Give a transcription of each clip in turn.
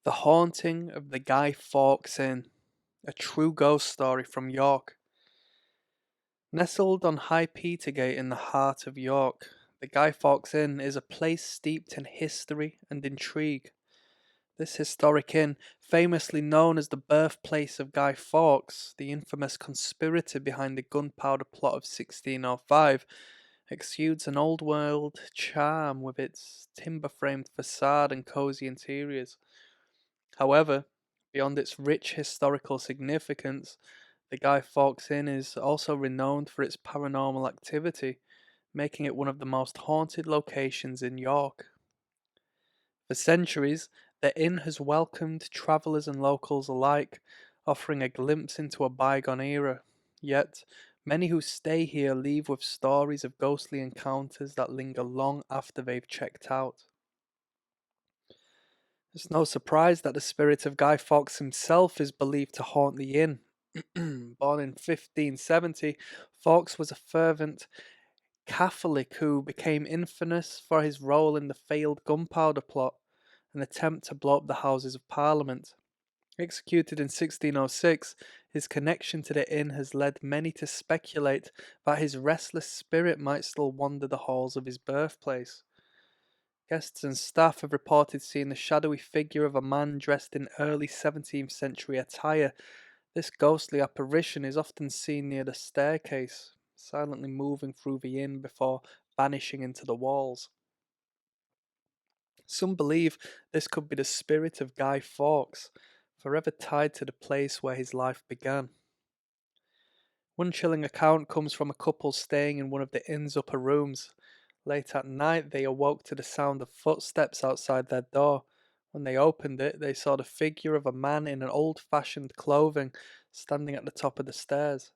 The Haunting of the Guy Fawkes Inn, a true ghost story from York. Nestled on High Petergate in the heart of York, the Guy Fawkes Inn is a place steeped in history and intrigue. This historic inn, famously known as the birthplace of Guy Fawkes, the infamous conspirator behind the gunpowder plot of 1605, exudes an old world charm with its timber framed facade and cosy interiors. However, beyond its rich historical significance, the Guy Fawkes Inn is also renowned for its paranormal activity, making it one of the most haunted locations in York. For centuries, the inn has welcomed travellers and locals alike, offering a glimpse into a bygone era. Yet, many who stay here leave with stories of ghostly encounters that linger long after they've checked out. It's no surprise that the spirit of Guy Fawkes himself is believed to haunt the inn. Born in 1570, Fawkes was a fervent Catholic who became infamous for his role in the failed gunpowder plot, an attempt to blow up the Houses of Parliament. Executed in 1606, his connection to the inn has led many to speculate that his restless spirit might still wander the halls of his birthplace. Guests and staff have reported seeing the shadowy figure of a man dressed in early 17th century attire. This ghostly apparition is often seen near the staircase, silently moving through the inn before vanishing into the walls. Some believe this could be the spirit of Guy Fawkes, forever tied to the place where his life began. One chilling account comes from a couple staying in one of the inn's upper rooms. Late at night, they awoke to the sound of footsteps outside their door. When they opened it, they saw the figure of a man in an old-fashioned clothing standing at the top of the stairs.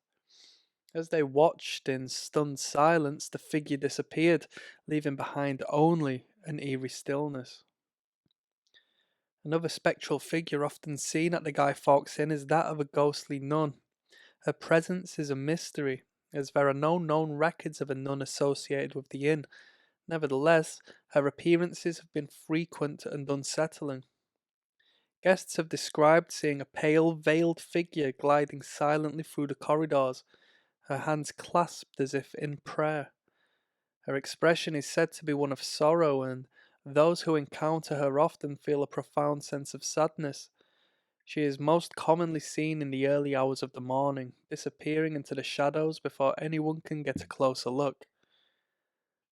As they watched in stunned silence, the figure disappeared, leaving behind only an eerie stillness. Another spectral figure often seen at the Guy Fawkes Inn is that of a ghostly nun. Her presence is a mystery, as there are no known records of a nun associated with the inn. Nevertheless, her appearances have been frequent and unsettling. Guests have described seeing a pale, veiled figure gliding silently through the corridors, her hands clasped as if in prayer. Her expression is said to be one of sorrow, and those who encounter her often feel a profound sense of sadness. She is most commonly seen in the early hours of the morning, disappearing into the shadows before anyone can get a closer look.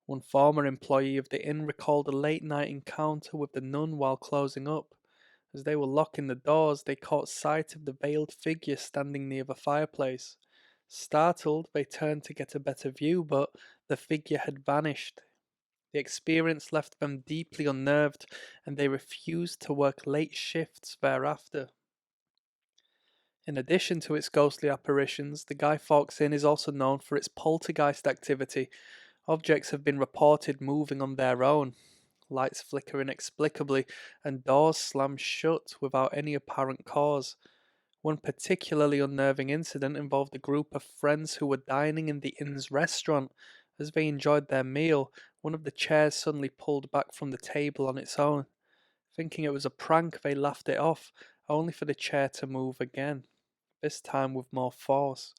One former employee of the inn recalled a late night encounter with the nun while closing up. As they were locking the doors, they caught sight of the veiled figure standing near the fireplace. Startled, they turned to get a better view, but the figure had vanished. The experience left them deeply unnerved, and they refused to work late shifts thereafter. In addition to its ghostly apparitions, the Guy Fawkes Inn is also known for its poltergeist activity. Objects have been reported moving on their own, lights flicker inexplicably, and doors slam shut without any apparent cause. One particularly unnerving incident involved a group of friends who were dining in the inn's restaurant. As they enjoyed their meal, one of the chairs suddenly pulled back from the table on its own. Thinking it was a prank, they laughed it off, only for the chair to move again, this time with more force.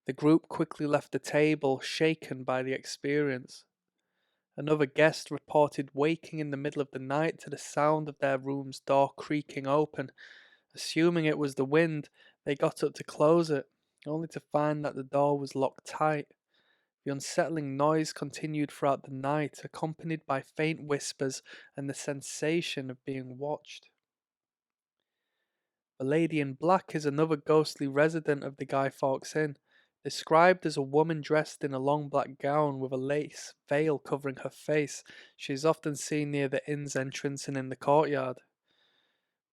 The group quickly left the table, shaken by the experience. Another guest reported waking in the middle of the night to the sound of their room's door creaking open. Assuming it was the wind, they got up to close it, only to find that the door was locked tight. The unsettling noise continued throughout the night, accompanied by faint whispers and the sensation of being watched. The lady in black is another ghostly resident of the Guy Fawkes Inn, described as a woman dressed in a long black gown with a lace veil covering her face. She is often seen near the inn's entrance and in the courtyard.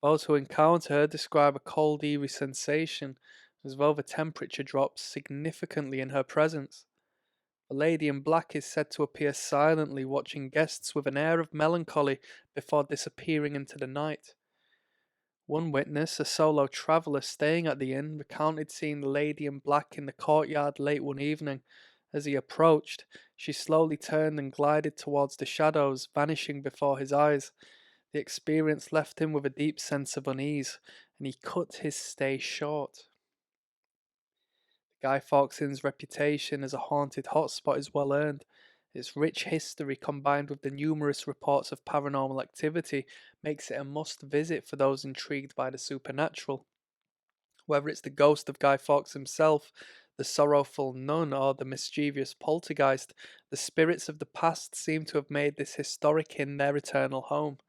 Those who encounter her describe a cold, eerie sensation, as though the temperature drops significantly in her presence. The lady in black is said to appear silently, watching guests with an air of melancholy before disappearing into the night. One witness, a solo traveller staying at the inn, recounted seeing the lady in black in the courtyard late one evening. As he approached, she slowly turned and glided towards the shadows, vanishing before his eyes. The experience left him with a deep sense of unease, and he cut his stay short. Guy Fawkes' reputation as a haunted hotspot is well earned. Its rich history, combined with the numerous reports of paranormal activity, makes it a must visit for those intrigued by the supernatural. Whether it's the ghost of Guy Fawkes himself, the sorrowful nun, or the mischievous poltergeist, the spirits of the past seem to have made this historic inn their eternal home.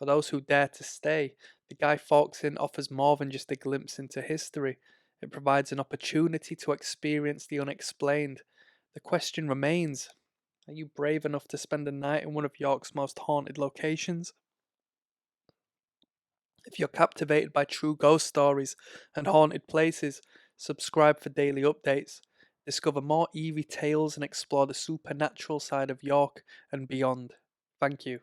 For those who dare to stay, the Guy Fawkes Inn offers more than just a glimpse into history. It provides an opportunity to experience the unexplained. The question remains, are you brave enough to spend a night in one of York's most haunted locations? If you're captivated by true ghost stories and haunted places, subscribe for daily updates. Discover more eerie tales and explore the supernatural side of York and beyond. Thank you.